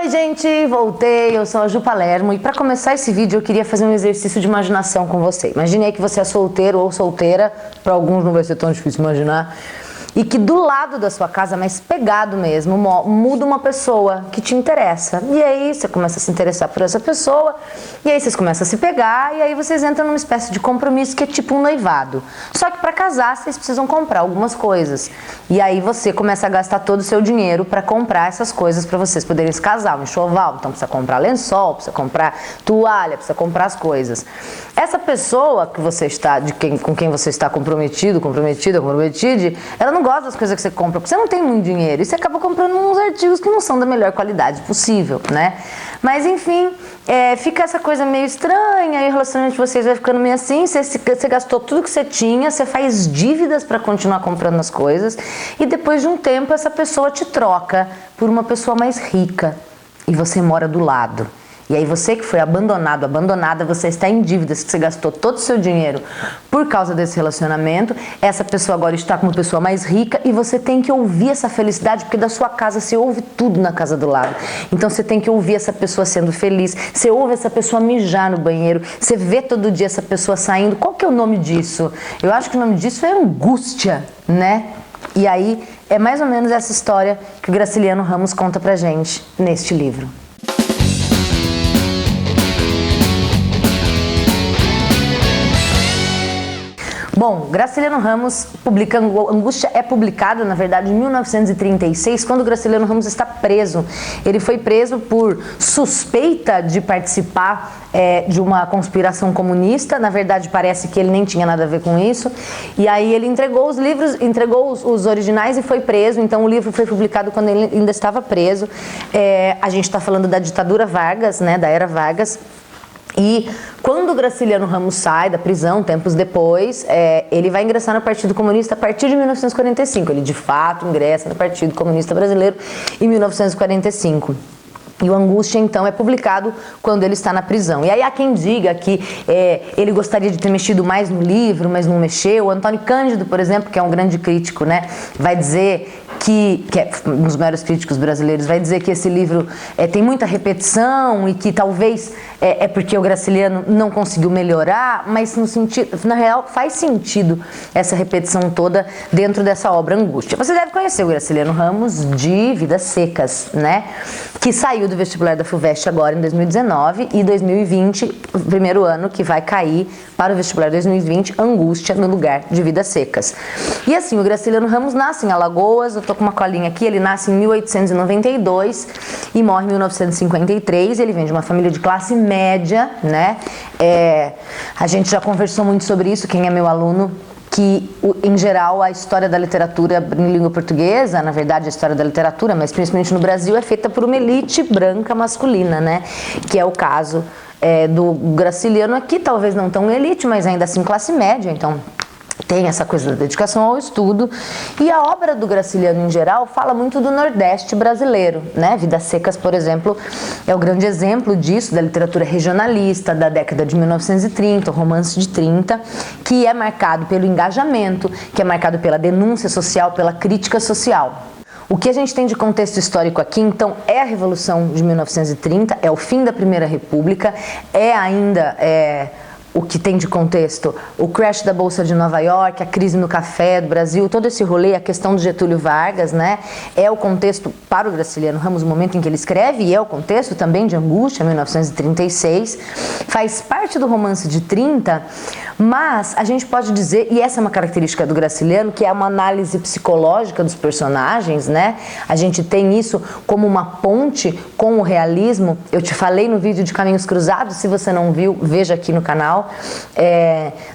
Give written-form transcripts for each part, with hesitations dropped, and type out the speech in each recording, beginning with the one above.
Oi gente, voltei, eu sou a Ju Palermo e para começar esse vídeo eu queria fazer um exercício de imaginação com você. Imagine aí que você é solteiro ou solteira, para alguns não vai ser tão difícil imaginar, e que do lado da sua casa, mas pegado mesmo, muda uma pessoa que te interessa. E aí você começa a se interessar por essa pessoa, e aí vocês começam a se pegar, e aí vocês entram numa espécie de compromisso que é tipo um noivado. Só que para casar vocês precisam comprar algumas coisas. E aí você começa a gastar todo o seu dinheiro para comprar essas coisas para vocês poderem se casar, um enxoval. Então precisa comprar lençol, precisa comprar toalha, precisa comprar as coisas. Essa pessoa que você está, com quem você está comprometida, ela não gosta das coisas que você compra, porque você não tem muito dinheiro e você acaba comprando uns artigos que não são da melhor qualidade possível, né? Mas enfim, fica essa coisa meio estranha e o relacionamento de vocês vai ficando meio assim, você gastou tudo que você tinha, você faz dívidas para continuar comprando as coisas e depois de um tempo essa pessoa te troca por uma pessoa mais rica e você mora do lado. E aí você que foi abandonado, abandonada, você está em dívidas, que você gastou todo o seu dinheiro por causa desse relacionamento, essa pessoa agora está com uma pessoa mais rica e você tem que ouvir essa felicidade, porque da sua casa você ouve tudo na casa do lado. Então você tem que ouvir essa pessoa sendo feliz, você ouve essa pessoa mijar no banheiro, você vê todo dia essa pessoa saindo. Qual que é o nome disso? Eu acho que o nome disso é angústia, né? E aí é mais ou menos essa história que o Graciliano Ramos conta pra gente neste livro. Bom, Graciliano Ramos publica Angústia é publicado, na verdade, em 1936, quando Graciliano Ramos está preso. Ele foi preso por suspeita de participar de uma conspiração comunista. Na verdade, parece que ele nem tinha nada a ver com isso. E aí ele entregou os livros, entregou os originais e foi preso. Então o livro foi publicado quando ele ainda estava preso. A gente está falando da ditadura Vargas, né, da era Vargas. E quando o Graciliano Ramos sai da prisão, tempos depois, ele vai ingressar no Partido Comunista a partir de 1945. Ele, de fato, ingressa no Partido Comunista Brasileiro em 1945. E o Angústia, então, é publicado quando ele está na prisão. E aí há quem diga que ele gostaria de ter mexido mais no livro, mas não mexeu. O Antônio Cândido, por exemplo, que é um grande crítico, né, vai dizer que é um dos maiores críticos brasileiros, vai dizer que esse livro tem muita repetição e que talvez é porque o Graciliano não conseguiu melhorar, mas no sentido, na real faz sentido essa repetição toda dentro dessa obra Angústia. Você deve conhecer o Graciliano Ramos de Vidas Secas, né? Que saiu do vestibular da FUVEST agora em 2019 e 2020, o primeiro ano que vai cair para o vestibular 2020, Angústia no lugar de Vidas Secas. E assim, o Graciliano Ramos nasce em Alagoas, eu tô com uma colinha aqui, ele nasce em 1892 e morre em 1953, ele vem de uma família de classe média, né? A gente já conversou muito sobre isso, quem é meu aluno, que em geral a história da literatura em língua portuguesa, na verdade a história da literatura, mas principalmente no Brasil, é feita por uma elite branca masculina, né? Que é o caso do Graciliano aqui, talvez não tão elite, mas ainda assim classe média, então tem essa coisa da dedicação ao estudo. E a obra do Graciliano, em geral, fala muito do Nordeste brasileiro, né? Vidas Secas, por exemplo, é o grande exemplo disso, da literatura regionalista da década de 1930, o romance de 30, que é marcado pelo engajamento, que é marcado pela denúncia social, pela crítica social. O que a gente tem de contexto histórico aqui, então, é a Revolução de 1930, é o fim da Primeira República, ainda o que tem de contexto, o crash da Bolsa de Nova York, a crise no café do Brasil, todo esse rolê, a questão do Getúlio Vargas, né? É o contexto para o Graciliano Ramos, o momento em que ele escreve, e é o contexto também de Angústia, 1936, faz parte do romance de 30, mas a gente pode dizer, e essa é uma característica do Graciliano, que é uma análise psicológica dos personagens, né? A gente tem isso como uma ponte com o realismo. Eu te falei no vídeo de Caminhos Cruzados, se você não viu, veja aqui no canal.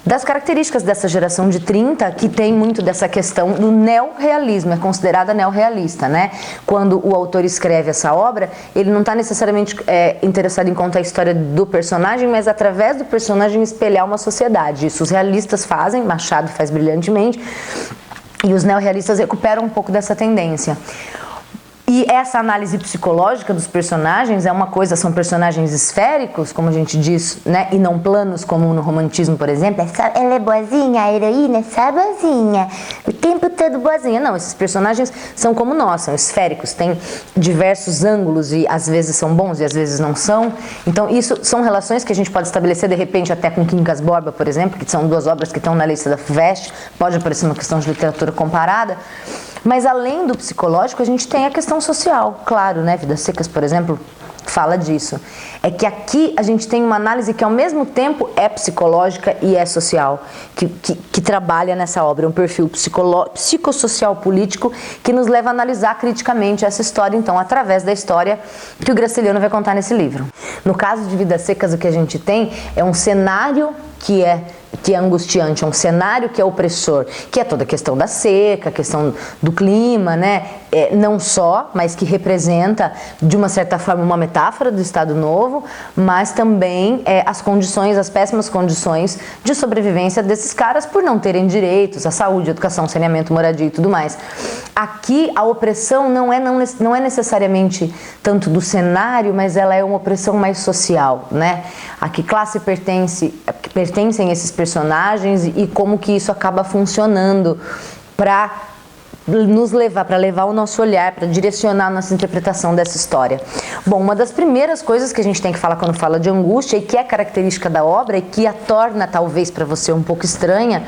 Das características dessa geração de 30, que tem muito dessa questão do neorrealismo, é considerada neorrealista, né? Quando o autor escreve essa obra, ele não está necessariamente interessado em contar a história do personagem, mas através do personagem espelhar uma sociedade. Isso os realistas fazem, Machado faz brilhantemente, e os neorrealistas recuperam um pouco dessa tendência. E essa análise psicológica dos personagens é uma coisa, são personagens esféricos, como a gente diz, né? E não planos, como no romantismo, por exemplo. Ela é boazinha, a heroína é só boazinha, o tempo todo boazinha. Não, esses personagens são como nós, são esféricos, têm diversos ângulos e às vezes são bons e às vezes não são. Então isso são relações que a gente pode estabelecer de repente até com Quincas Borba, por exemplo, que são 2 obras que estão na lista da FUVEST, pode aparecer uma questão de literatura comparada. Mas além do psicológico, a gente tem a questão social, claro, né? Vidas Secas, por exemplo, fala disso. É que aqui a gente tem uma análise que ao mesmo tempo é psicológica e é social, que trabalha nessa obra, um perfil psicossocial político que nos leva a analisar criticamente essa história, então, através da história que o Graciliano vai contar nesse livro. No caso de Vidas Secas, o que a gente tem é um cenário que é angustiante, é um cenário que é opressor, que é toda a questão da seca, a questão do clima, né? Não só, mas que representa, de uma certa forma, uma metáfora do Estado Novo, mas também as condições, as péssimas condições de sobrevivência desses caras por não terem direitos à saúde, educação, saneamento, moradia e tudo mais. Aqui, a opressão não é necessariamente tanto do cenário, mas ela é uma opressão mais social, né? A que classe pertencem esses personagens e como que isso acaba funcionando para nos levar, para levar o nosso olhar, para direcionar a nossa interpretação dessa história. Bom, uma das primeiras coisas que a gente tem que falar quando fala de angústia e que é característica da obra e que a torna talvez para você um pouco estranha,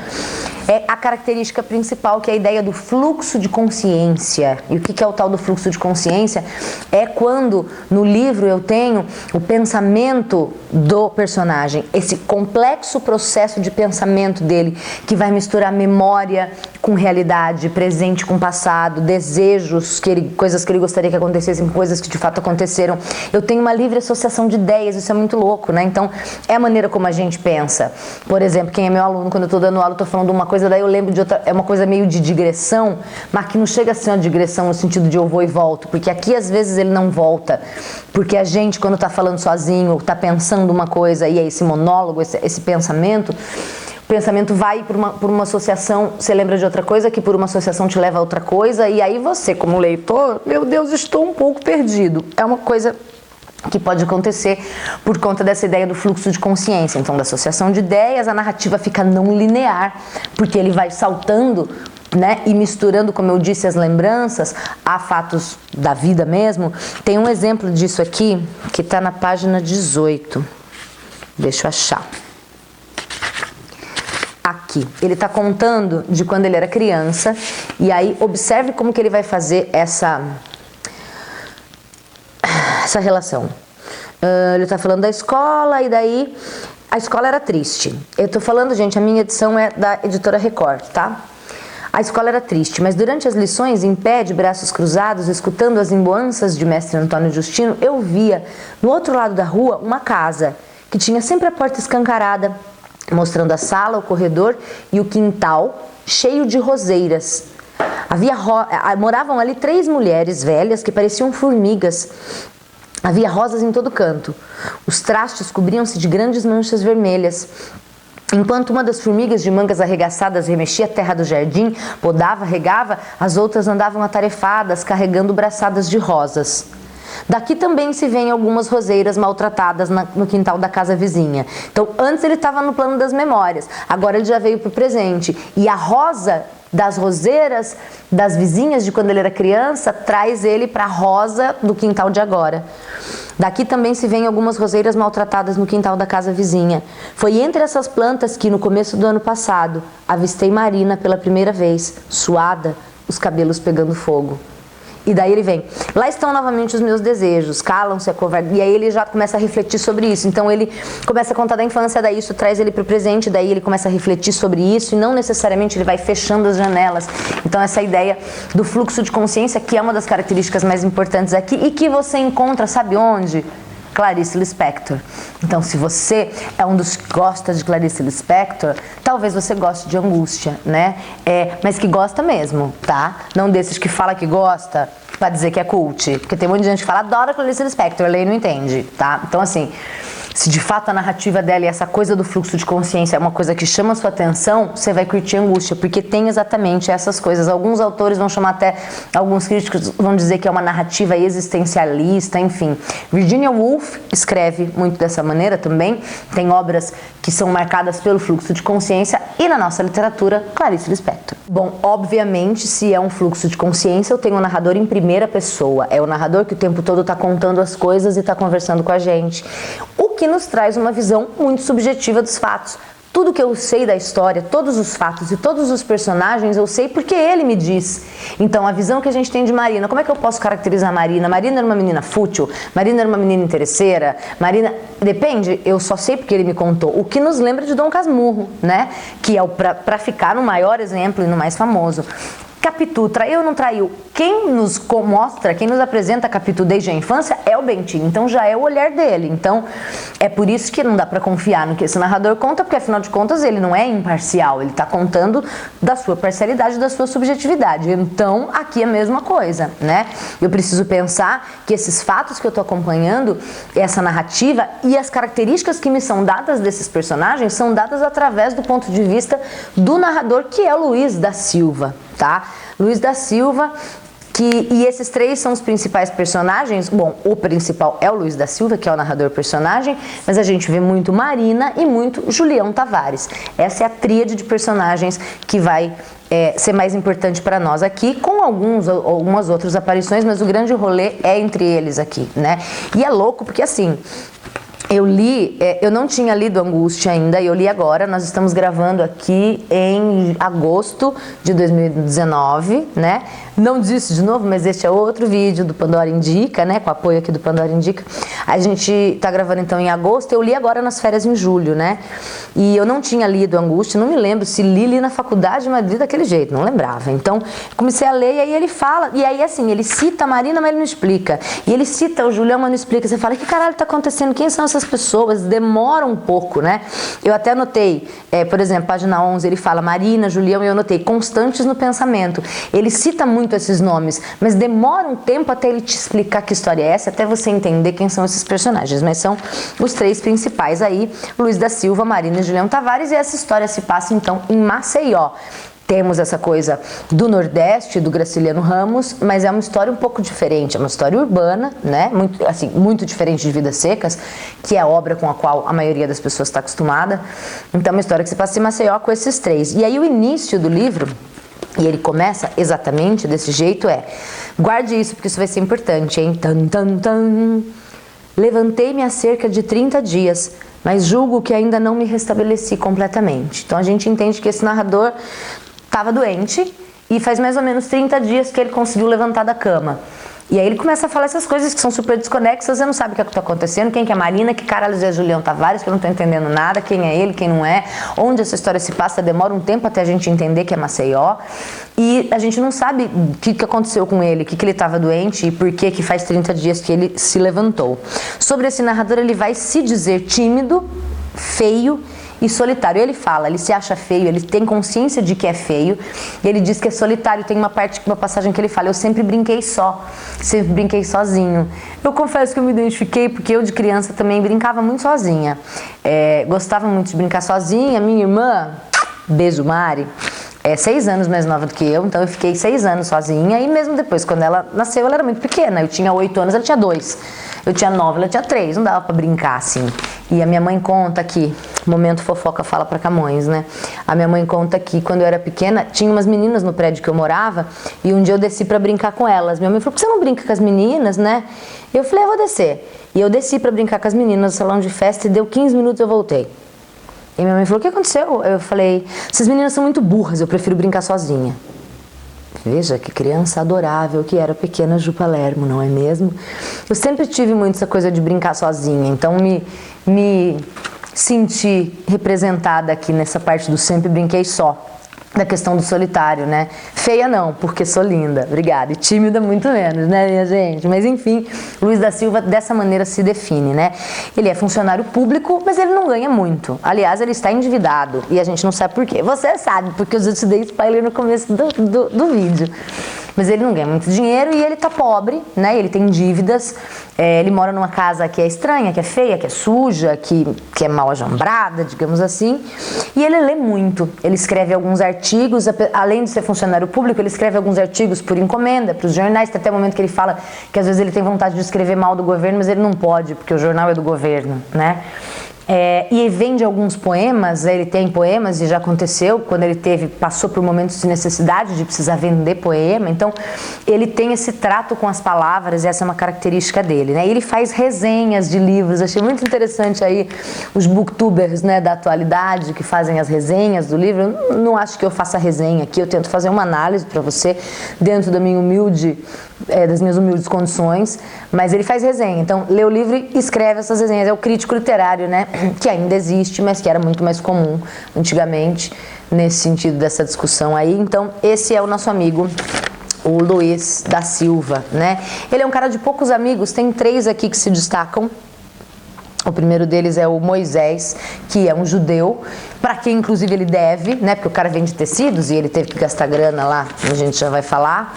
é a característica principal, que é a ideia do fluxo de consciência. E o que é o tal do fluxo de consciência? É quando no livro eu tenho o pensamento do personagem, esse complexo processo de pensamento dele, que vai misturar memória com realidade, presente com passado, desejos, coisas que ele gostaria que acontecessem, coisas que de fato aconteceram. Eu tenho uma livre associação de ideias, isso é muito louco, né? Então, é a maneira como a gente pensa. Por exemplo, quem é meu aluno, quando eu estou dando aula, eu estou falando de uma coisa, daí eu lembro de outra, é uma coisa meio de digressão, mas que não chega a ser uma digressão no sentido de eu vou e volto, porque aqui às vezes ele não volta, porque a gente, quando está falando sozinho, ou está pensando uma coisa, e é esse monólogo, esse pensamento, o pensamento vai por uma associação, você lembra de outra coisa, que por uma associação te leva a outra coisa, e aí você, como leitor, meu Deus, estou um pouco perdido. É uma coisa que pode acontecer por conta dessa ideia do fluxo de consciência. Então, da associação de ideias, a narrativa fica não linear, porque ele vai saltando, né, e misturando, como eu disse, as lembranças a fatos da vida mesmo. Tem um exemplo disso aqui, que está na página 18. Deixa eu achar. Aqui, ele está contando de quando ele era criança, e aí observe como que ele vai fazer essa relação. Ele está falando da escola, e daí a escola era triste. Eu estou falando, gente, a minha edição é da editora Record, tá? A escola era triste, mas durante as lições, em pé, de braços cruzados, escutando as emboanças de mestre Antônio Justino, eu via, no outro lado da rua, uma casa, que tinha sempre a porta escancarada, mostrando a sala, o corredor e o quintal cheio de roseiras. Moravam ali 3 mulheres velhas que pareciam formigas. Havia rosas em todo canto. Os trastes cobriam-se de grandes manchas vermelhas. Enquanto uma das formigas de mangas arregaçadas remexia a terra do jardim, podava, regava, as outras andavam atarefadas, carregando braçadas de rosas. Daqui também se vêem algumas roseiras maltratadas no quintal da casa vizinha. Então, antes ele estava no plano das memórias, agora ele já veio para o presente. E a rosa das roseiras das vizinhas de quando ele era criança traz ele para a rosa do quintal de agora. Daqui também se vêem algumas roseiras maltratadas no quintal da casa vizinha. Foi entre essas plantas que, no começo do ano passado, avistei Marina pela primeira vez, suada, os cabelos pegando fogo. E daí ele vem, lá estão novamente os meus desejos, calam-se a covardia. E aí ele já começa a refletir sobre isso. Então ele começa a contar da infância, daí isso traz ele para o presente, daí ele começa a refletir sobre isso, e não necessariamente ele vai fechando as janelas. Então essa ideia do fluxo de consciência, que é uma das características mais importantes aqui, e que você encontra, sabe onde? Clarice Lispector. Então, se você é um dos que gosta de Clarice Lispector, talvez você goste de angústia, né? Mas que gosta mesmo, tá? Não desses que fala que gosta pra dizer que é cult. Porque tem muita gente que fala, adora Clarice Lispector, lê e não entende, tá? Então, assim, se de fato a narrativa dela e essa coisa do fluxo de consciência é uma coisa que chama a sua atenção, você vai curtir Angústia, porque tem exatamente essas coisas. Alguns autores vão chamar até, alguns críticos vão dizer que é uma narrativa existencialista, enfim. Virginia Woolf escreve muito dessa maneira também, tem obras que são marcadas pelo fluxo de consciência, e na nossa literatura, Clarice Lispector. Bom, obviamente, se é um fluxo de consciência, eu tenho um narrador em primeira pessoa, é o narrador que o tempo todo está contando as coisas e está conversando com a gente, o que nos traz uma visão muito subjetiva dos fatos. Tudo que eu sei da história, todos os fatos e todos os personagens, eu sei porque ele me diz. Então, a visão que a gente tem de Marina, como é que eu posso caracterizar Marina? Marina era uma menina fútil? Marina era uma menina interesseira? Marina... Depende, eu só sei porque ele me contou. O que nos lembra de Dom Casmurro, né? Que é pra ficar no maior exemplo e no mais famoso. Capitu, traiu ou não traiu? Quem nos mostra, quem nos apresenta Capitu desde a infância é o Bentinho, então já é o olhar dele. Então é por isso que não dá pra confiar no que esse narrador conta, porque afinal de contas ele não é imparcial, ele tá contando da sua parcialidade, da sua subjetividade. Então aqui é a mesma coisa, né? Eu preciso pensar que esses fatos que eu tô acompanhando, essa narrativa e as características que me são dadas desses personagens são dadas através do ponto de vista do narrador, que é Luiz da Silva, tá? Luiz da Silva, e esses três são os principais personagens. Bom, o principal é o Luiz da Silva, que é o narrador personagem, mas a gente vê muito Marina e muito Julião Tavares. Essa é a tríade de personagens que vai ser mais importante para nós aqui, com algumas outras aparições, mas o grande rolê é entre eles aqui, né? E é louco porque assim... Eu li, eu não tinha lido Angústia ainda, eu li agora, nós estamos gravando aqui em agosto de 2019, né? Não disse de novo, mas este é outro vídeo do Pandora Indica, né? Com apoio aqui do Pandora Indica. A gente tá gravando então em agosto, eu li agora nas férias em julho, né? E eu não tinha lido Angústia, não me lembro se li na faculdade, mas li daquele jeito, não lembrava. Então, comecei a ler e aí ele fala, e aí assim, ele cita a Marina, mas ele não explica. E ele cita o Julião, mas não explica. Você fala, que caralho tá acontecendo? Quem são essas pessoas? Demora um pouco, né? Eu até anotei, por exemplo, página 11, ele fala Marina, Julião, e eu anotei, constantes no pensamento. Ele cita muito esses nomes, mas demora um tempo até ele te explicar que história é essa, até você entender quem são esses personagens, mas são os três principais aí, Luiz da Silva, Marina e Julião Tavares, e essa história se passa então em Maceió. Temos essa coisa do Nordeste, do Graciliano Ramos, mas é uma história um pouco diferente, é uma história urbana, né? Muito diferente de Vidas Secas, que é a obra com a qual a maioria das pessoas está acostumada. Então é uma história que se passa em Maceió com esses três. E aí o início do livro, e ele começa exatamente desse jeito, guarde isso porque isso vai ser importante, hein? Tan, tan, tan. Levantei-me há cerca de 30 dias, mas julgo que ainda não me restabeleci completamente. Então a gente entende que esse narrador estava doente e faz mais ou menos 30 dias que ele conseguiu levantar da cama. E aí ele começa a falar essas coisas que são super desconexas, você não sabe o que está acontecendo, quem que é Marina, que caralho é Julião Tavares, que eu não estou entendendo nada, quem é ele, quem não é, onde essa história se passa, demora um tempo até a gente entender que é Maceió, e a gente não sabe o que aconteceu com ele, que ele estava doente e por que faz 30 dias que ele se levantou. Sobre esse narrador, ele vai se dizer tímido, feio e solitário. Ele fala, ele se acha feio, ele tem consciência de que é feio, e ele diz que é solitário. Tem uma passagem que ele fala, eu sempre brinquei só, sempre brinquei sozinho. Eu confesso que eu me identifiquei porque eu de criança também brincava muito sozinha, gostava muito de brincar sozinha. Minha irmã, beijo Mari, 6 anos mais nova do que eu, então eu fiquei 6 anos sozinha, e mesmo depois, quando ela nasceu, ela era muito pequena, eu tinha 8 anos, ela tinha 2, eu tinha 9, ela tinha 3, não dava pra brincar assim. E a minha mãe conta que, momento fofoca fala pra Camões, né? A minha mãe conta que quando eu era pequena, tinha umas meninas no prédio que eu morava, e um dia eu desci pra brincar com elas. Minha mãe falou, por que você não brinca com as meninas, né? Eu falei, eu vou descer. E eu desci pra brincar com as meninas no salão de festa, e deu 15 minutos eu voltei. E minha mãe falou, o que aconteceu? Eu falei, essas meninas são muito burras, eu prefiro brincar sozinha. Veja que criança adorável que era a pequena Ju Palermo, não é mesmo? Eu sempre tive muito essa coisa de brincar sozinha, então me senti representada aqui nessa parte do sempre brinquei só, da questão do solitário, né? Feia não, porque sou linda, obrigada. E tímida muito menos, né, minha gente? Mas enfim, Luiz da Silva dessa maneira se define, né? Ele é funcionário público, mas ele não ganha muito. Aliás, ele está endividado e a gente não sabe por quê. Você sabe, porque eu já te dei spoiler no começo do vídeo. mas ele não ganha muito dinheiro e ele tá pobre, né? Ele tem dívidas, ele mora numa casa que é estranha, que é feia, que é suja, que é mal ajambrada, digamos assim, e ele lê muito. Ele escreve alguns artigos, além de ser funcionário público, ele escreve alguns artigos por encomenda para os jornais. Tem até o momento que ele fala que às vezes ele tem vontade de escrever mal do governo, mas ele não pode, porque o jornal é do governo, né? E ele vende alguns poemas, ele tem poemas, e já aconteceu quando ele passou por momentos de necessidade de precisar vender poema. Então ele tem esse trato com as palavras, e essa é uma característica dele, né? Ele faz resenhas de livros. Achei muito interessante aí os booktubers, né, da atualidade que fazem as resenhas do livro. Eu não acho que eu faça resenha aqui, eu tento fazer uma análise para você dentro da minha das minhas humildes condições, mas ele faz resenha. Então lê o livro e escreve essas resenhas. É o crítico literário, né, que ainda existe, mas que era muito mais comum antigamente, nesse sentido dessa discussão aí. Então esse é o nosso amigo, o Luiz da Silva, né? Ele é um cara de poucos amigos, tem 3 aqui que se destacam. O primeiro deles é o Moisés, que é um judeu, para quem inclusive ele deve, né, porque o cara vende tecidos e ele teve que gastar grana lá, a gente já vai falar.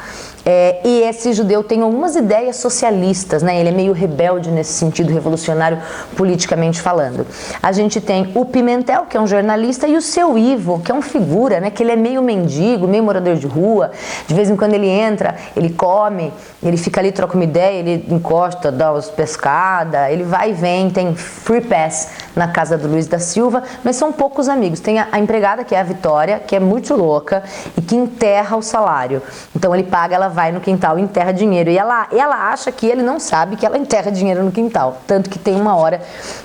E esse judeu tem algumas ideias socialistas, né? Ele é meio rebelde nesse sentido, revolucionário politicamente falando. A gente tem o Pimentel, que é um jornalista, e o Seu Ivo, que é um figura, né? Que ele é meio mendigo, meio morador de rua. De vez em quando ele entra, ele come, ele fica ali, troca uma ideia, ele encosta, dá umas pescadas, ele vai e vem, tem free pass na casa do Luiz da Silva, mas são poucos amigos. Tem a empregada, que é a Vitória, que é muito louca e que enterra o salário. Então ele paga, ela vai no quintal e enterra dinheiro. E ela acha que ele não sabe que ela enterra dinheiro no quintal. Tanto que tem uma hora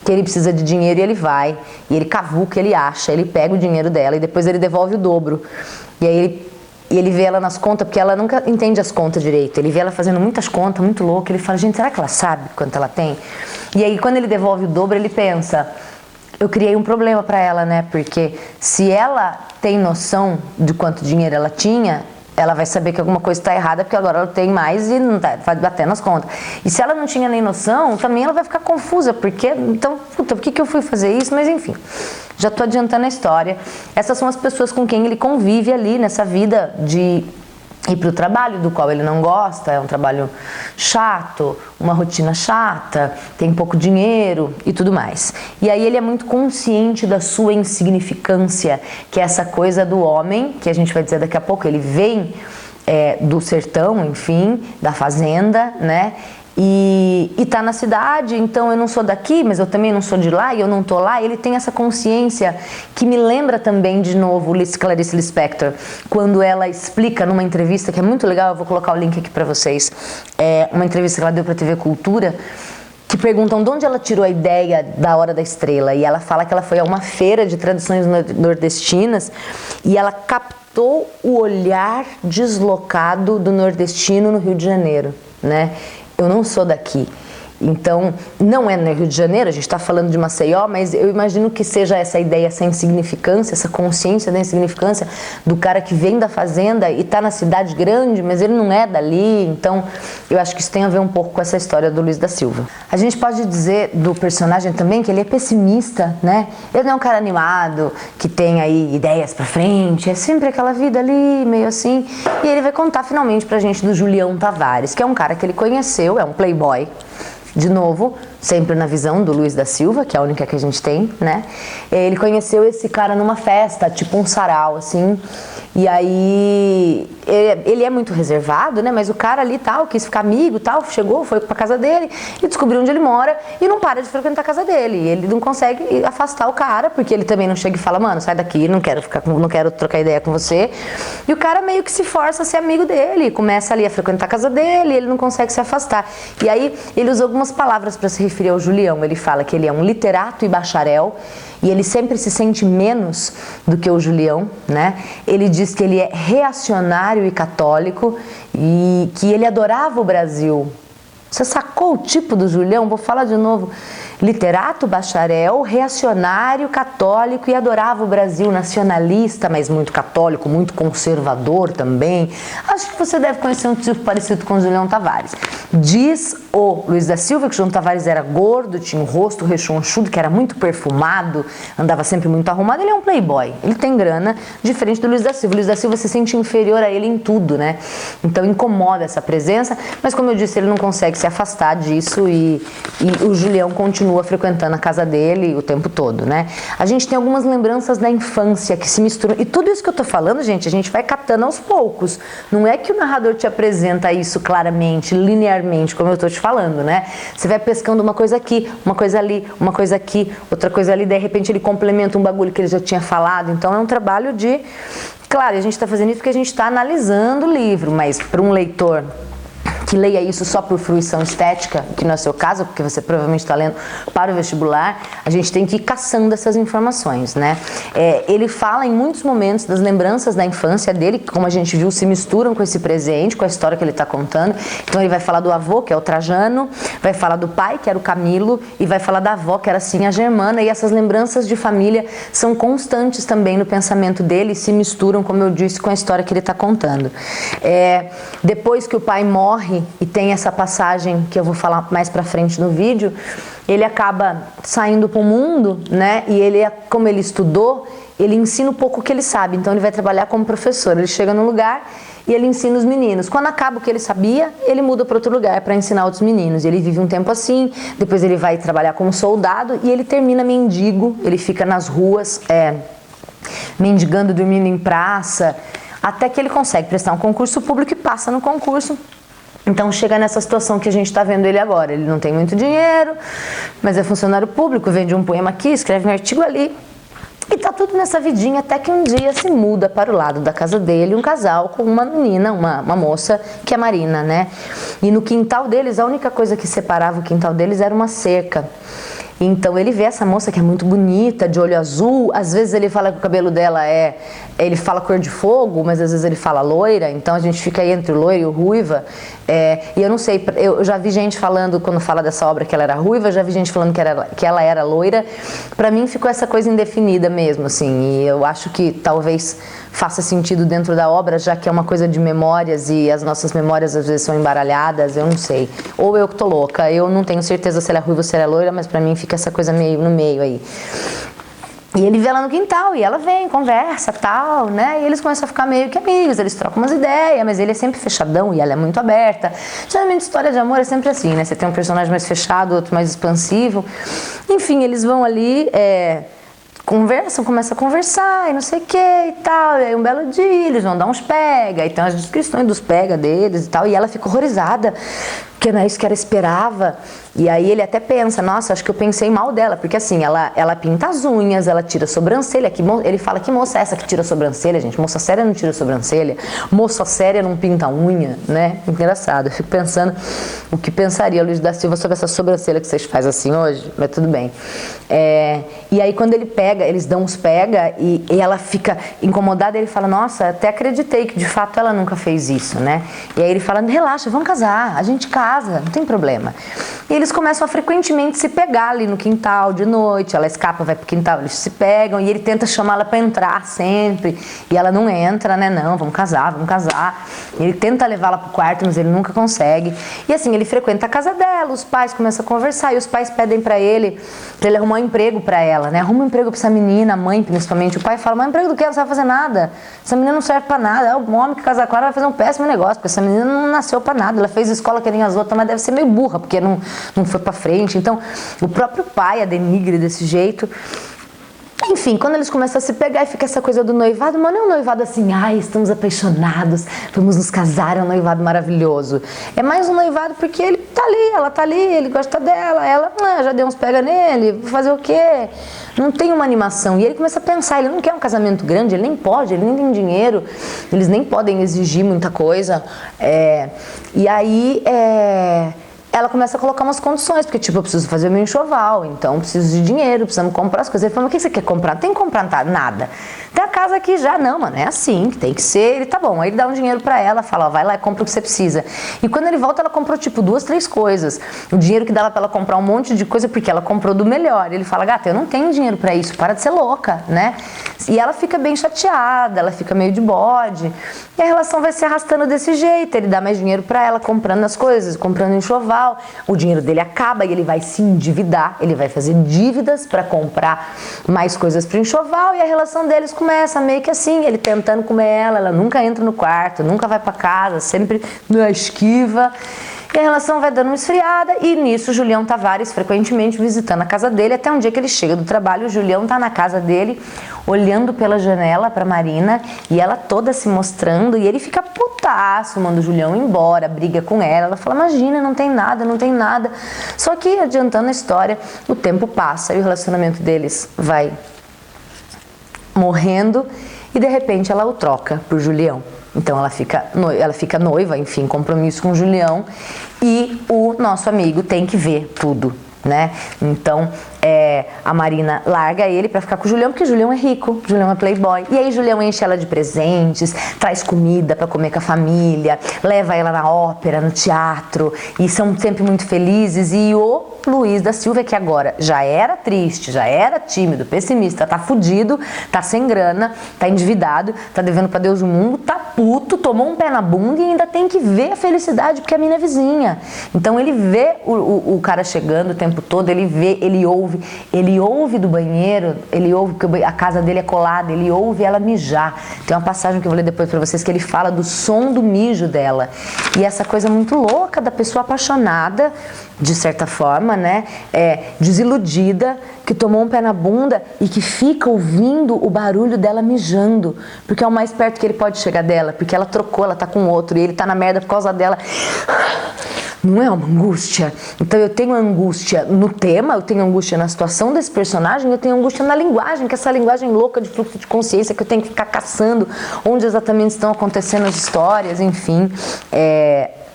que ele precisa de dinheiro e ele vai, e ele cavuca, ele acha, ele pega o dinheiro dela e depois ele devolve o dobro. E aí ele vê ela nas contas, porque ela nunca entende as contas direito. Ele vê ela fazendo muitas contas, muito louca. Ele fala, gente, será que ela sabe quanto ela tem? E aí quando ele devolve o dobro, ele pensa, eu criei um problema para ela, né? Porque se ela tem noção de quanto dinheiro ela tinha, ela vai saber que alguma coisa está errada, porque agora ela tem mais e não tá, vai bater nas contas. E se ela não tinha nem noção, também ela vai ficar confusa, porque, então, puta, por que eu fui fazer isso? Mas enfim, já estou adiantando a história. Essas são as pessoas com quem ele convive ali nessa vida de ir para o trabalho do qual ele não gosta, é um trabalho chato, uma rotina chata, tem pouco dinheiro e tudo mais. E aí ele é muito consciente da sua insignificância, que é essa coisa do homem, que a gente vai dizer daqui a pouco, ele vem do sertão, enfim, da fazenda, né? E tá na cidade, então eu não sou daqui, mas eu também não sou de lá e eu não tô lá. Ele tem essa consciência que me lembra também, de novo, Clarice Lispector, quando ela explica numa entrevista, que é muito legal, eu vou colocar o link aqui pra vocês, uma entrevista que ela deu pra TV Cultura, que perguntam de onde ela tirou a ideia da Hora da Estrela, e ela fala que ela foi a uma feira de tradições nordestinas e ela captou o olhar deslocado do nordestino no Rio de Janeiro, né? Eu não sou daqui, então não é no Rio de Janeiro, a gente está falando de Maceió, mas eu imagino que seja essa ideia, essa insignificância, essa consciência da insignificância do cara que vem da fazenda e está na cidade grande, mas ele não é dali. Então eu acho que isso tem a ver um pouco com essa história do Luiz da Silva. A gente pode dizer do personagem também que ele é pessimista, né? Ele não é um cara animado, que tem aí ideias pra frente, é sempre aquela vida ali, meio assim. E ele vai contar finalmente pra gente do Julião Tavares, que é um cara que ele conheceu, é um playboy. De novo, sempre na visão do Luiz da Silva, que é a única que a gente tem, né? Ele conheceu esse cara numa festa, tipo um sarau, assim. E aí, ele é muito reservado, né? Mas o cara ali, tal, quis ficar amigo, tal, chegou, foi pra casa dele e descobriu onde ele mora e não para de frequentar a casa dele. E ele não consegue afastar o cara, porque ele também não chega e fala, mano, sai daqui, não quero trocar ideia com você. E o cara meio que se força a ser amigo dele, começa ali a frequentar a casa dele, ele não consegue se afastar. E aí, ele usa algumas palavras para se referir ao Julião. Ele fala que ele é um literato e bacharel, e ele sempre se sente menos do que o Julião, né? Ele diz que ele é reacionário e católico e que ele adorava o Brasil Você sacou o tipo do Julião? Vou falar de novo. Literato, bacharel, reacionário, católico e adorava o Brasil, nacionalista, mas muito católico, muito conservador também. Acho que você deve conhecer um tipo parecido com o Julião Tavares. Diz o Luiz da Silva que o Julião Tavares era gordo, tinha o rosto rechonchudo, que era muito perfumado, andava sempre muito arrumado. Ele é um playboy, ele tem grana, diferente do Luiz da Silva. O Luiz da Silva se sente inferior a ele em tudo, né? Então incomoda essa presença, mas como eu disse, ele não consegue se afastar disso e o Julião continua frequentando a casa dele o tempo todo, né? A gente tem algumas lembranças da infância que se misturam. E tudo isso que eu tô falando, gente, a gente vai catando aos poucos. Não é que o narrador te apresenta isso claramente, linearmente, como eu tô te falando, né? Você vai pescando uma coisa aqui, uma coisa ali, uma coisa aqui, outra coisa ali, de repente ele complementa um bagulho que ele já tinha falado. Então é um trabalho de... Claro, a gente tá fazendo isso porque a gente tá analisando o livro, mas para um leitor que leia isso só por fruição estética, que não é o seu caso, porque você provavelmente está lendo para o vestibular, a gente tem que ir caçando essas informações, né? Ele fala em muitos momentos das lembranças da infância dele, que, como a gente viu, se misturam com esse presente, com a história que ele está contando. Então ele vai falar do avô, que é o Trajano, vai falar do pai, que era o Camilo, e vai falar da avó, que era sim a Germana, e essas lembranças de família são constantes também no pensamento dele, e se misturam, como eu disse, com a história que ele está contando. Depois que o pai morre, e tem essa passagem que eu vou falar mais pra frente no vídeo, ele acaba saindo pro mundo, né? E ele, como ele estudou, ele ensina um pouco o que ele sabe. Então ele vai trabalhar como professor. Ele chega num lugar e ele ensina os meninos. Quando acaba o que ele sabia, ele muda para outro lugar para ensinar outros meninos. Ele vive um tempo assim, depois ele vai trabalhar como soldado e ele termina mendigo. Ele fica nas ruas, mendigando, dormindo em praça, até que ele consegue prestar um concurso público e passa no concurso. Então chega nessa situação que a gente está vendo ele agora. Ele não tem muito dinheiro, mas é funcionário público, vende um poema aqui, escreve um artigo ali. E tá tudo nessa vidinha até que um dia se muda para o lado da casa dele um casal com uma menina, uma moça, que é Marina, né? E no quintal deles, a única coisa que separava o quintal deles era uma cerca. Então ele vê essa moça que é muito bonita, de olho azul, às vezes ele fala que o cabelo dela ele fala cor de fogo, mas às vezes ele fala loira, então a gente fica aí entre o loiro e o ruiva, e eu não sei, eu já vi gente falando, quando fala dessa obra que ela era ruiva, já vi gente falando que ela era loira. Pra mim ficou essa coisa indefinida mesmo, assim, e eu acho que talvez faça sentido dentro da obra, já que é uma coisa de memórias e as nossas memórias às vezes são embaralhadas, eu não sei, ou eu que tô louca, eu não tenho certeza se ela é ruiva ou se ela é loira, mas pra mim fica essa coisa meio no meio aí. E ele vê ela no quintal, e ela vem, conversa, tal, né? E eles começam a ficar meio que amigos, eles trocam umas ideias, mas ele é sempre fechadão e ela é muito aberta. Geralmente história de amor é sempre assim, né? Você tem um personagem mais fechado, outro mais expansivo. Enfim, eles vão ali, conversam, começam a conversar e não sei o que e tal, e aí um belo dia eles vão dar uns pega, e tem as descrições dos pega deles e tal, e ela fica horrorizada, porque não é isso que ela esperava. E aí ele até pensa, nossa, acho que eu pensei mal dela, porque assim, ela pinta as unhas, ela tira a sobrancelha, ele fala, que moça é essa que tira a sobrancelha, gente? Moça séria não tira a sobrancelha, moça séria não pinta a unha, né? Engraçado, eu fico pensando o que pensaria Luiz da Silva sobre essa sobrancelha que vocês fazem assim hoje, mas tudo bem. E aí quando ele pega, eles dão uns pega e ela fica incomodada, ele fala, nossa, até acreditei que de fato ela nunca fez isso, né? E aí ele fala, relaxa, vamos casar, a gente casa, não tem problema. E eles começam a frequentemente se pegar ali no quintal de noite, ela escapa, vai pro quintal, eles se pegam e ele tenta chamá-la para entrar sempre e ela não entra, né? Não, vamos casar, vamos casar. E ele tenta levá-la pro quarto, mas ele nunca consegue. E assim, ele frequenta a casa dela, os pais começam a conversar e os pais pedem para ele arrumar um emprego para ela, né? Arruma um emprego para essa menina, a mãe principalmente. O pai fala, mas emprego do que? Ela não sabe fazer nada. Essa menina não serve para nada. É o homem que casar com ela vai fazer um péssimo negócio, porque essa menina não nasceu para nada. Ela fez escola que nem as outras, mas deve ser meio burra, porque não foi para frente. Então, o próprio pai a denigre desse jeito. Enfim, quando eles começam a se pegar e fica essa coisa do noivado, mas não é um noivado assim, ai, estamos apaixonados, vamos nos casar, é um noivado maravilhoso. É mais um noivado porque ele tá ali, ela tá ali, ele gosta dela, ela já deu uns pega nele, vou fazer o quê? Não tem uma animação. E ele começa a pensar, ele não quer um casamento grande, ele nem pode, ele nem tem dinheiro, eles nem podem exigir muita coisa. E aí, ela começa a colocar umas condições, porque tipo, eu preciso fazer meu enxoval, então eu preciso de dinheiro, precisamos comprar as coisas. Ele falou, mas o que você quer comprar? Não tem que comprar nada. Tem a casa aqui já, não, mano, é assim, que tem que ser. Ele, tá bom, aí ele dá um dinheiro pra ela, fala, ó, vai lá e compra o que você precisa. E quando ele volta, ela comprou tipo 2, 3 coisas. O dinheiro que dava pra ela comprar um monte de coisa, porque ela comprou do melhor. Ele fala, gata, eu não tenho dinheiro pra isso, para de ser louca, né? E ela fica bem chateada, ela fica meio de bode. E a relação vai se arrastando desse jeito. Ele dá mais dinheiro pra ela, comprando as coisas, comprando enxoval. O dinheiro dele acaba e ele vai se endividar. Ele vai fazer dívidas pra comprar mais coisas pro enxoval. E a relação deles começa meio que assim, ele tentando comer ela nunca entra no quarto, nunca vai pra casa, sempre na esquiva. E a relação vai dando uma esfriada e nisso o Julião Tavares frequentemente visitando a casa dele, até um dia que ele chega do trabalho, o Julião tá na casa dele, olhando pela janela pra Marina e ela toda se mostrando e ele fica putaço, manda o Julião embora, briga com ela fala, imagina, não tem nada, não tem nada. Só que adiantando a história, o tempo passa e o relacionamento deles vai morrendo e de repente ela o troca por Julião. Então ela fica noiva, enfim, compromisso com o Julião e o nosso amigo tem que ver tudo, né? Então a Marina larga ele pra ficar com o Julião, porque o Julião é rico, o Julião é playboy. E aí Julião enche ela de presentes, traz comida pra comer com a família, leva ela na ópera, no teatro, e são sempre muito felizes. E o Luiz da Silva, que agora já era triste, já era tímido, pessimista, tá fudido, tá sem grana, tá endividado, tá devendo pra Deus o mundo, tá puto, tomou um pé na bunda e ainda tem que ver a felicidade porque a mina é vizinha. Então ele vê o cara chegando o tempo todo, ele vê, ele ouve do banheiro, ele ouve porque a casa dele é colada, ele ouve ela mijar. Tem uma passagem que eu vou ler depois pra vocês que ele fala do som do mijo dela. E essa coisa muito louca da pessoa apaixonada, de certa forma, né, desiludida, que tomou um pé na bunda e que fica ouvindo o barulho dela mijando, porque é o mais perto que ele pode chegar dela, porque ela trocou, ela tá com outro e ele tá na merda por causa dela. Não é uma angústia? Então eu tenho angústia no tema, eu tenho angústia na situação desse personagem, eu tenho angústia na linguagem, que é essa linguagem louca de fluxo de consciência que eu tenho que ficar caçando onde exatamente estão acontecendo as histórias, enfim,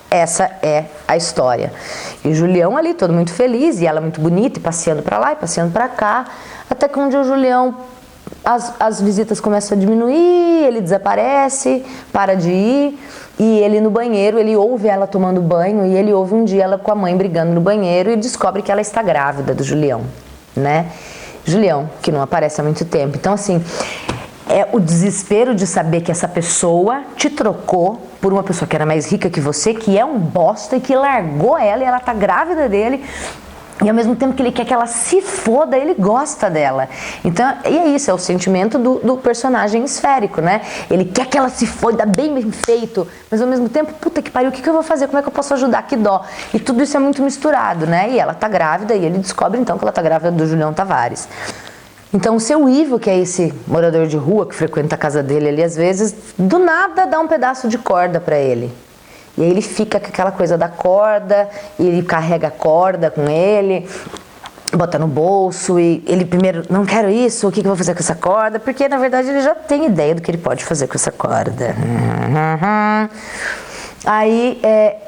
essa é a história. E o Julião ali, todo muito feliz, e ela muito bonita, e passeando pra lá e passeando pra cá, até que um dia o Julião, as visitas começam a diminuir, ele desaparece, para de ir, e ele no banheiro, ele ouve ela tomando banho, e ele ouve um dia ela com a mãe brigando no banheiro, e descobre que ela está grávida do Julião, né? Julião, que não aparece há muito tempo. Então, assim, é o desespero de saber que essa pessoa te trocou por uma pessoa que era mais rica que você, que é um bosta e que largou ela e ela tá grávida dele. E ao mesmo tempo que ele quer que ela se foda, ele gosta dela. Então, e é isso, é o sentimento do personagem esférico, né? Ele quer que ela se foda, bem feito, mas ao mesmo tempo, puta que pariu, o que eu vou fazer? Como é que eu posso ajudar? Que dó. E tudo isso é muito misturado, né? E ela tá grávida e ele descobre então que ela tá grávida do Julião Tavares. Então o seu Ivo, que é esse morador de rua que frequenta a casa dele ali às vezes, do nada dá um pedaço de corda pra ele. E aí ele fica com aquela coisa da corda, e ele carrega a corda com ele, bota no bolso, e ele primeiro, não quero isso, o que eu vou fazer com essa corda? Porque na verdade ele já tem ideia do que ele pode fazer com essa corda. Aí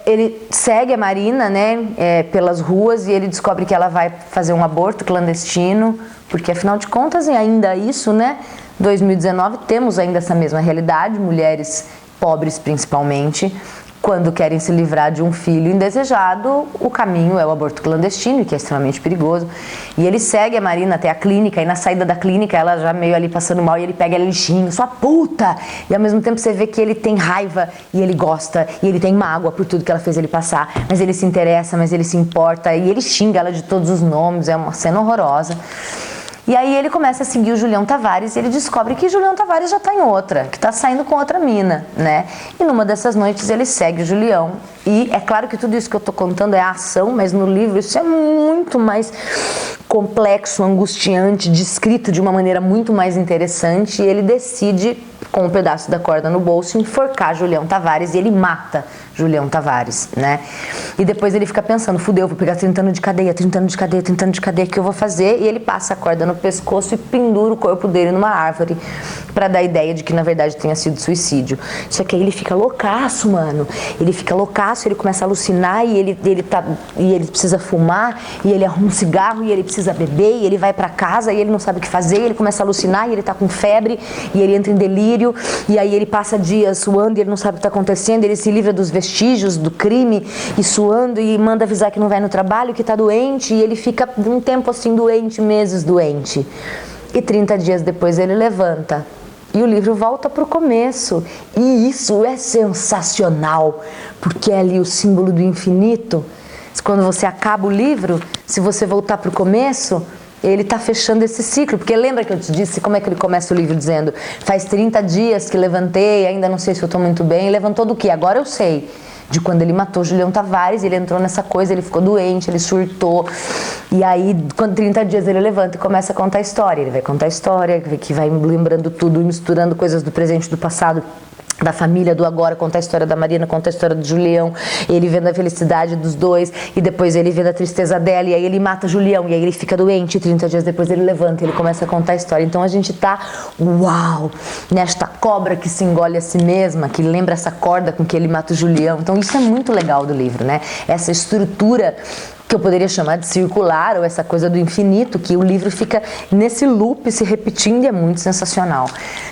ele segue a Marina, né, pelas ruas, e ele descobre que ela vai fazer um aborto clandestino, porque afinal de contas, e ainda isso, né, 2019, temos ainda essa mesma realidade, mulheres pobres principalmente, quando querem se livrar de um filho indesejado, o caminho é o aborto clandestino, que é extremamente perigoso. E ele segue a Marina até a clínica, e na saída da clínica, ela já meio ali passando mal, e ele pega ela lixinho, sua puta! E ao mesmo tempo você vê que ele tem raiva, e ele gosta, e ele tem mágoa por tudo que ela fez ele passar, mas ele se interessa, mas ele se importa, e ele xinga ela de todos os nomes, é uma cena horrorosa. E aí ele começa a seguir o Julião Tavares e ele descobre que o Julião Tavares já tá em outra, que tá saindo com outra mina, né? E numa dessas noites ele segue o Julião. E é claro que tudo isso que eu tô contando é a ação, mas no livro isso é muito mais complexo, angustiante, descrito de uma maneira muito mais interessante. E ele decide, com um pedaço da corda no bolso, enforcar Julião Tavares e ele mata Julião Tavares, né? E depois ele fica pensando, fudeu, vou pegar 30 anos de cadeia, 30 anos de cadeia, 30 anos de cadeia, o que eu vou fazer? E ele passa a corda no pescoço e pendura o corpo dele numa árvore pra dar a ideia de que, na verdade, tenha sido suicídio. Só que aí ele fica loucaço, mano. Ele fica loucaço, ele começa a alucinar e ele precisa fumar, e ele arruma um cigarro, e ele precisa beber, e ele vai pra casa, e ele não sabe o que fazer, e ele começa a alucinar, e ele tá com febre, e ele entra em delírio, e aí ele passa dias suando, e ele não sabe o que tá acontecendo, ele se livra dos vestígios do crime, e suando, e manda avisar que não vai no trabalho, que tá doente, e ele fica um tempo assim doente, meses doente. E 30 dias depois ele levanta. E o livro volta para o começo. E isso é sensacional, porque é ali o símbolo do infinito. Quando você acaba o livro, se você voltar para o começo, ele está fechando esse ciclo. Porque lembra que eu te disse como é que ele começa o livro dizendo: faz 30 dias que levantei, ainda não sei se eu estou muito bem. Levantou do quê? Agora eu sei. De quando ele matou Julião Tavares, ele entrou nessa coisa, ele ficou doente, ele surtou. E aí, quando 30 dias ele levanta e começa a contar a história. Ele vai contar a história, que vai lembrando tudo, misturando coisas do presente e do passado, da família, do agora, conta a história da Marina, conta a história do Julião, ele vendo a felicidade dos dois, e depois ele vendo a tristeza dela, e aí ele mata Julião, e aí ele fica doente, e 30 dias depois ele levanta, e ele começa a contar a história. Então a gente tá, uau, nesta cobra que se engole a si mesma, que lembra essa corda com que ele mata o Julião. Então isso é muito legal do livro, né? Essa estrutura que eu poderia chamar de circular, ou essa coisa do infinito, que o livro fica nesse loop se repetindo, e é muito sensacional.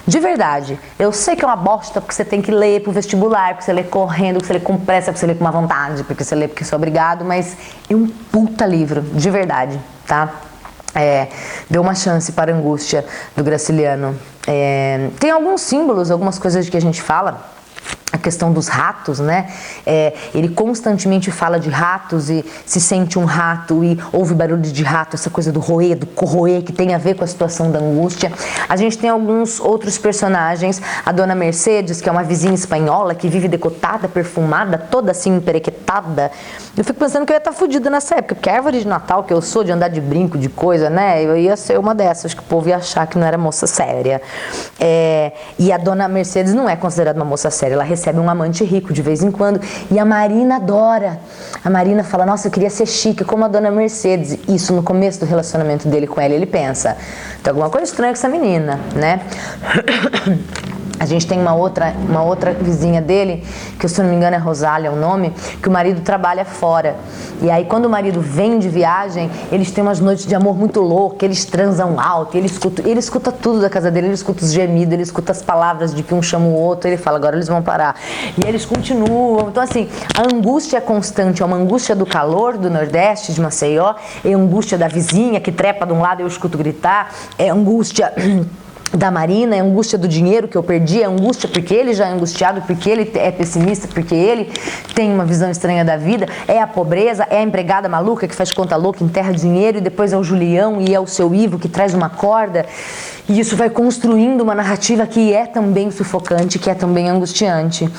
De verdade, eu sei que é uma bosta, porque você tem que ler pro vestibular, porque você lê correndo, porque você lê com pressa, porque você lê com uma vontade, porque você lê porque você é obrigado, mas é um puta livro, de verdade, tá? Deu uma chance para a Angústia, do Graciliano. Tem alguns símbolos, algumas coisas que a gente fala, a questão dos ratos, né? Ele constantemente fala de ratos e se sente um rato e ouve barulho de rato, essa coisa do roer, do corroer, que tem a ver com a situação da angústia. A gente tem alguns outros personagens, a Dona Mercedes, que é uma vizinha espanhola que vive decotada, perfumada, toda assim emperequetada. Eu fico pensando que eu ia estar fodida nessa época, porque a árvore de Natal que eu sou, de andar de brinco, de coisa, né? Eu ia ser uma dessas, que o povo ia achar que não era moça séria. E a Dona Mercedes não é considerada uma moça séria, ela recebe um amante rico de vez em quando, e a Marina adora. A Marina fala: nossa, eu queria ser chique como a Dona Mercedes. Isso no começo do relacionamento dele com ela, ele pensa: tem alguma coisa estranha com essa menina, né? A gente tem uma outra vizinha dele, que se eu não me engano é Rosália o nome, que o marido trabalha fora. E aí quando o marido vem de viagem, eles têm umas noites de amor muito loucas, eles transam alto, ele escuta tudo da casa dele, ele escuta os gemidos, ele escuta as palavras de que um chama o outro, ele fala: agora eles vão parar. E eles continuam. Então assim, a angústia é constante, é uma angústia do calor do Nordeste, de Maceió, é a angústia da vizinha que trepa de um lado e eu escuto gritar, é a angústia da Marina, é a angústia do dinheiro que eu perdi, é a angústia porque ele já é angustiado, porque ele é pessimista, porque ele tem uma visão estranha da vida, é a pobreza, é a empregada maluca que faz conta louca, enterra dinheiro, e depois é o Julião e é o seu Ivo que traz uma corda, e isso vai construindo uma narrativa que é também sufocante, que é também angustiante.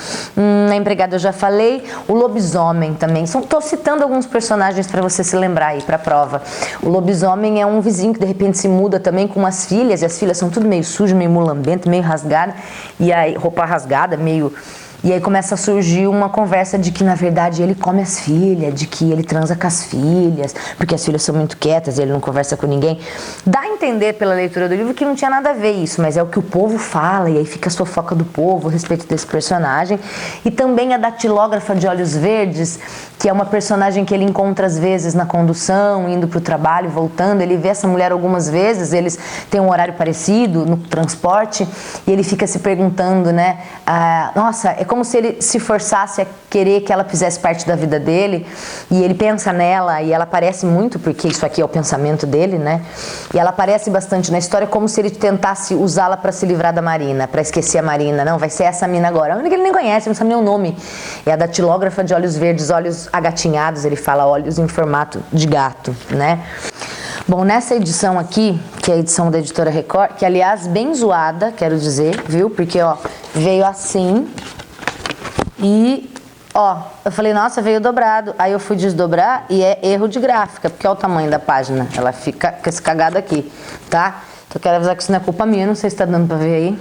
A empregada eu já falei, o lobisomem também, estou citando alguns personagens para você se lembrar aí, para prova. O lobisomem é um vizinho que de repente se muda também com umas filhas, e as filhas são tudo meio sujo, meio mulambento, meio rasgada, e aí roupa rasgada, meio... E aí começa a surgir uma conversa de que, na verdade, ele come as filhas, de que ele transa com as filhas, porque as filhas são muito quietas, ele não conversa com ninguém. Dá a entender pela leitura do livro que não tinha nada a ver isso, mas é o que o povo fala, e aí fica a fofoca do povo a respeito desse personagem. E também a datilógrafa de olhos verdes, que é uma personagem que ele encontra às vezes na condução, indo para o trabalho, voltando. Ele vê essa mulher algumas vezes, eles têm um horário parecido no transporte, e ele fica se perguntando, né? Nossa, é como se ele se forçasse a querer que ela fizesse parte da vida dele, e ele pensa nela, e ela aparece muito, porque isso aqui é o pensamento dele, né? E ela aparece bastante na história como se ele tentasse usá-la para se livrar da Marina, para esquecer a Marina. Não, vai ser essa mina agora. A única que ele nem conhece, não sabe nem o nome. É a datilógrafa de olhos verdes, olhos agatinhados, ele fala olhos em formato de gato, né? Bom, nessa edição aqui, que é a edição da Editora Record, que aliás bem zoada, quero dizer, viu? Porque, ó, veio assim e, ó, eu falei, nossa, veio dobrado. Aí eu fui desdobrar e é erro de gráfica, porque olha o tamanho da página, ela fica com esse cagado aqui, tá? Então eu quero avisar que isso não é culpa minha, não sei se tá dando pra ver aí,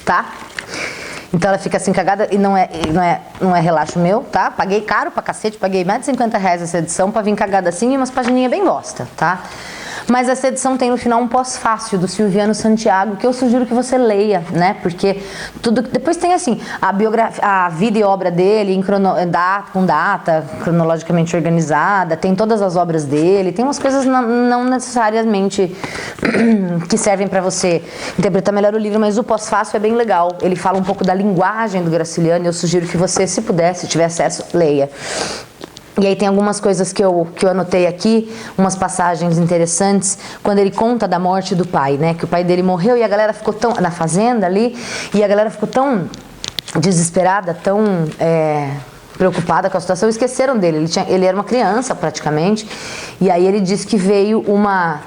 tá? Então ela fica assim cagada e não é relaxo meu, tá? Paguei caro pra cacete, paguei mais de 50 reais essa edição pra vir cagada assim e umas pagininhas bem bosta, tá? Mas essa edição tem no final um pós-fácil do Silviano Santiago, que eu sugiro que você leia, né? Porque depois tem assim, a vida e obra dele com data, cronologicamente organizada, tem todas as obras dele, tem umas coisas não necessariamente que servem para você interpretar melhor o livro, mas o pós-fácil é bem legal. Ele fala um pouco da linguagem do Graciliano e eu sugiro que você, se puder, se tiver acesso, leia. E aí tem algumas coisas que eu anotei aqui, umas passagens interessantes, quando ele conta da morte do pai, né? Que o pai dele morreu e a galera ficou tão... na fazenda ali, e a galera ficou tão desesperada, tão preocupada com a situação, esqueceram dele. Ele era uma criança, praticamente, e aí ele disse que veio uma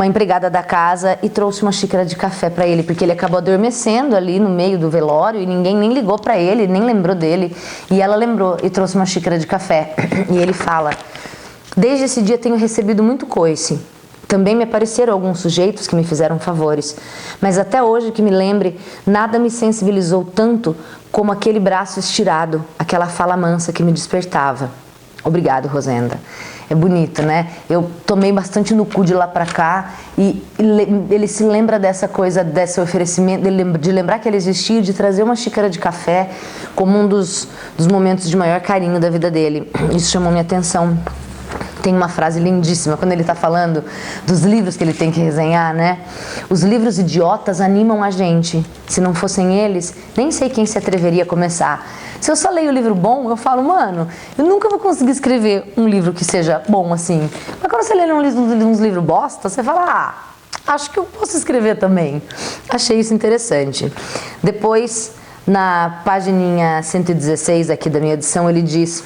empregada da casa e trouxe uma xícara de café para ele, porque ele acabou adormecendo ali no meio do velório e ninguém nem ligou para ele, nem lembrou dele. E ela lembrou e trouxe uma xícara de café. E ele fala: desde esse dia tenho recebido muito coice. Também me apareceram alguns sujeitos que me fizeram favores, mas até hoje que me lembre, nada me sensibilizou tanto como aquele braço estirado, aquela fala mansa que me despertava. Obrigado, Rosenda. É bonito, né? Eu tomei bastante no cu de lá pra cá e ele se lembra dessa coisa, desse oferecimento, de lembrar que ele existia, de trazer uma xícara de café como um dos momentos de maior carinho da vida dele. Isso chamou minha atenção. Tem uma frase lindíssima, quando ele está falando dos livros que ele tem que resenhar, né? Os livros idiotas animam a gente. Se não fossem eles, nem sei quem se atreveria a começar. Se eu só leio livro bom, eu falo, mano, eu nunca vou conseguir escrever um livro que seja bom assim. Mas quando você lê uns livros bosta, você fala, acho que eu posso escrever também. Achei isso interessante. Depois, na pagininha 116 aqui da minha edição, ele diz...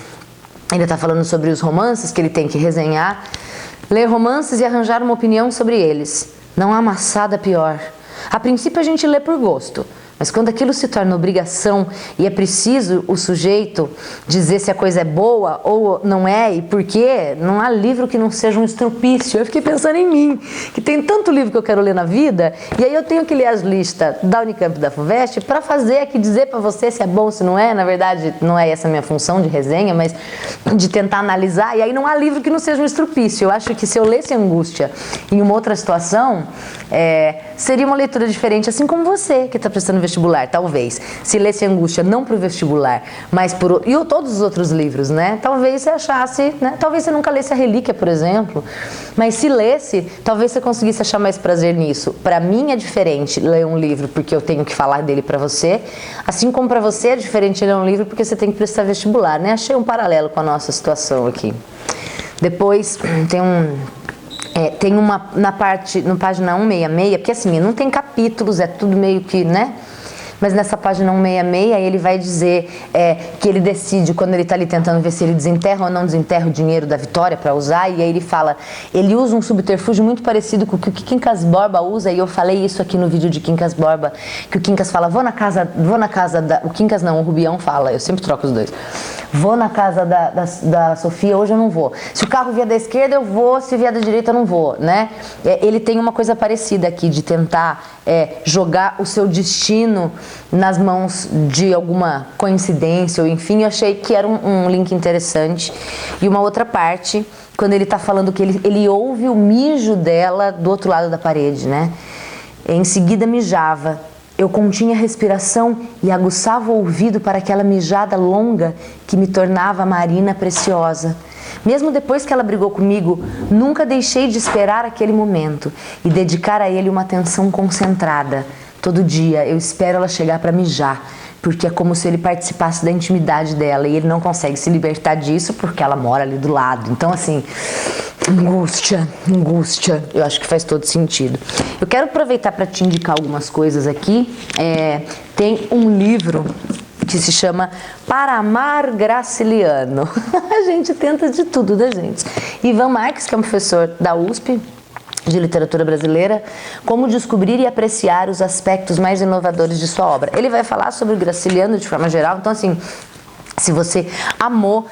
Ele está falando sobre os romances que ele tem que resenhar. Ler romances e arranjar uma opinião sobre eles. Não há maçada pior. A princípio a gente lê por gosto, mas quando aquilo se torna obrigação e é preciso o sujeito dizer se a coisa é boa ou não é e por quê, não há livro que não seja um estrupício. Eu fiquei pensando em mim, que tem tanto livro que eu quero ler na vida, e aí eu tenho que ler as listas da Unicamp e da FUVEST para fazer aqui, dizer para você se é bom, se não é. Na verdade, não é essa a minha função de resenha, mas de tentar analisar, e aí não há livro que não seja um estrupício. Eu acho que se eu lesse Angústia em uma outra situação, seria uma leitura diferente, assim como você que está prestando vestibular, talvez. Se lesse Angústia não para o vestibular, mas por... E todos os outros livros, né? Talvez você achasse, né? Talvez você nunca lesse A Relíquia, por exemplo, mas se lesse, talvez você conseguisse achar mais prazer nisso. Para mim é diferente ler um livro porque eu tenho que falar dele para você, assim como para você é diferente ler um livro porque você tem que prestar vestibular, né? Achei um paralelo com a nossa situação aqui. Depois tem uma na página 166, porque assim, não tem capítulos, é tudo meio que, né? Mas nessa página 166 ele vai dizer que ele decide, quando ele está ali tentando ver se ele desenterra ou não desenterra o dinheiro da Vitória para usar, e aí ele fala, ele usa um subterfúgio muito parecido com o que o Quincas Borba usa, e eu falei isso aqui no vídeo de Quincas Borba, que o Quincas fala, vou na casa da... O Quincas não, o Rubião fala, eu sempre troco os dois. Vou na casa da Sofia, hoje eu não vou. Se o carro vier da esquerda, eu vou, se vier da direita, eu não vou, né? Ele tem uma coisa parecida aqui, de tentar jogar o seu destino nas mãos de alguma coincidência, ou enfim, eu achei que era um link interessante. E uma outra parte, quando ele tá falando que ele ouve o mijo dela do outro lado da parede, né? Em seguida mijava. Eu continha a respiração e aguçava o ouvido para aquela mijada longa que me tornava a Marina preciosa. Mesmo depois que ela brigou comigo, nunca deixei de esperar aquele momento e dedicar a ele uma atenção concentrada. Todo dia eu espero ela chegar para mijar, porque é como se ele participasse da intimidade dela e ele não consegue se libertar disso porque ela mora ali do lado. Então, assim, angústia, eu acho que faz todo sentido. Eu quero aproveitar para te indicar algumas coisas aqui. Tem um livro que se chama Para Amar Graciliano. A gente tenta de tudo, né, gente? Ivan Marques, que é um professor da USP, de literatura brasileira, como descobrir e apreciar os aspectos mais inovadores de sua obra. Ele vai falar sobre o Graciliano de forma geral, então assim, Se você amou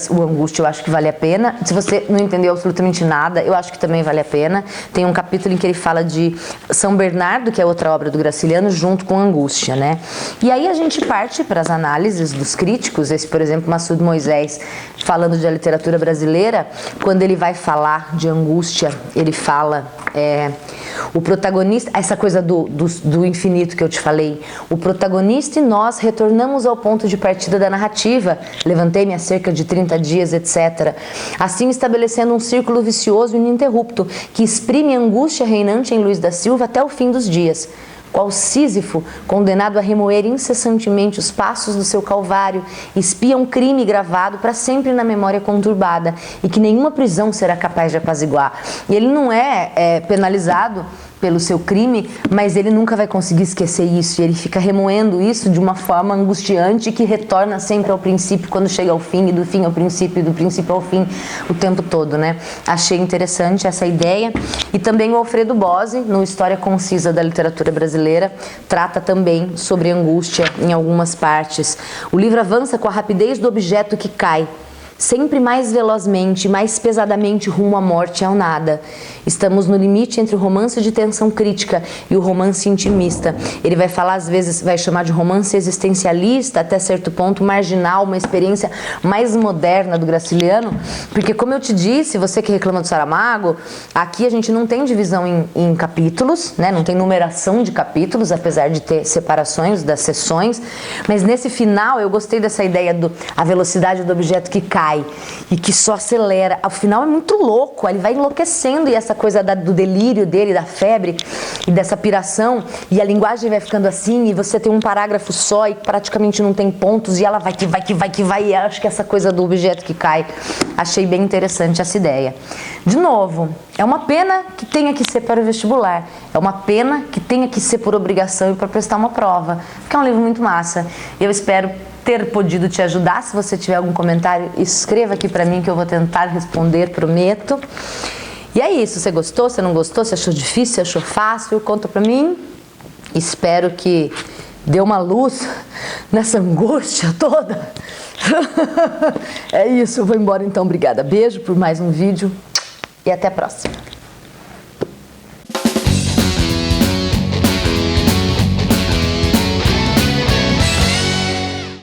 o Angústia, eu acho que vale a pena. Se você não entendeu absolutamente nada, eu acho que também vale a pena. Tem um capítulo em que ele fala de São Bernardo, que é outra obra do Graciliano, junto com Angústia, né? E aí a gente parte para as análises dos críticos. Esse, por exemplo, Massudo Moisés, falando de literatura brasileira, quando ele vai falar de Angústia, ele fala... o protagonista, essa coisa do infinito que eu te falei, o protagonista e nós retornamos ao ponto de partida da narrativa, levantei-me há cerca de 30 dias, etc. Assim estabelecendo um círculo vicioso e ininterrupto, que exprime a angústia reinante em Luiz da Silva até o fim dos dias. Qual Sísifo, condenado a remoer incessantemente os passos do seu calvário, espia um crime gravado para sempre na memória conturbada e que nenhuma prisão será capaz de apaziguar. E ele não é penalizado pelo seu crime, mas ele nunca vai conseguir esquecer isso, e ele fica remoendo isso de uma forma angustiante que retorna sempre ao princípio quando chega ao fim, e do fim ao princípio, e do princípio ao fim, o tempo todo, né? Achei interessante essa ideia. E também o Alfredo Bozzi, no História Concisa da Literatura Brasileira, trata também sobre angústia em algumas partes. O livro avança com a rapidez do objeto que cai, sempre mais velozmente, mais pesadamente rumo à morte e ao nada. Estamos no limite entre o romance de tensão crítica e o romance intimista. Ele vai falar, às vezes, vai chamar de romance existencialista, até certo ponto marginal, uma experiência mais moderna do Graciliano, porque, como eu te disse, você que reclama do Saramago, aqui a gente não tem divisão em capítulos, né? Não tem numeração de capítulos, apesar de ter separações das sessões, mas nesse final eu gostei dessa ideia a velocidade do objeto que cai e que só acelera. Ao final é muito louco, ele vai enlouquecendo, e essa coisa do delírio dele, da febre e dessa piração, e a linguagem vai ficando assim, e você tem um parágrafo só e praticamente não tem pontos, e ela vai, e acho que essa coisa do objeto que cai, achei bem interessante essa ideia. De novo, é uma pena que tenha que ser para o vestibular, é uma pena que tenha que ser por obrigação e para prestar uma prova, porque é um livro muito massa. Eu espero ter podido te ajudar. Se você tiver algum comentário, escreva aqui pra mim que eu vou tentar responder, prometo. E é isso, você gostou, você não gostou, você achou difícil, você achou fácil, conta pra mim. Espero que dê uma luz nessa angústia toda. É isso, eu vou embora então, obrigada. Beijo por mais um vídeo e até a próxima.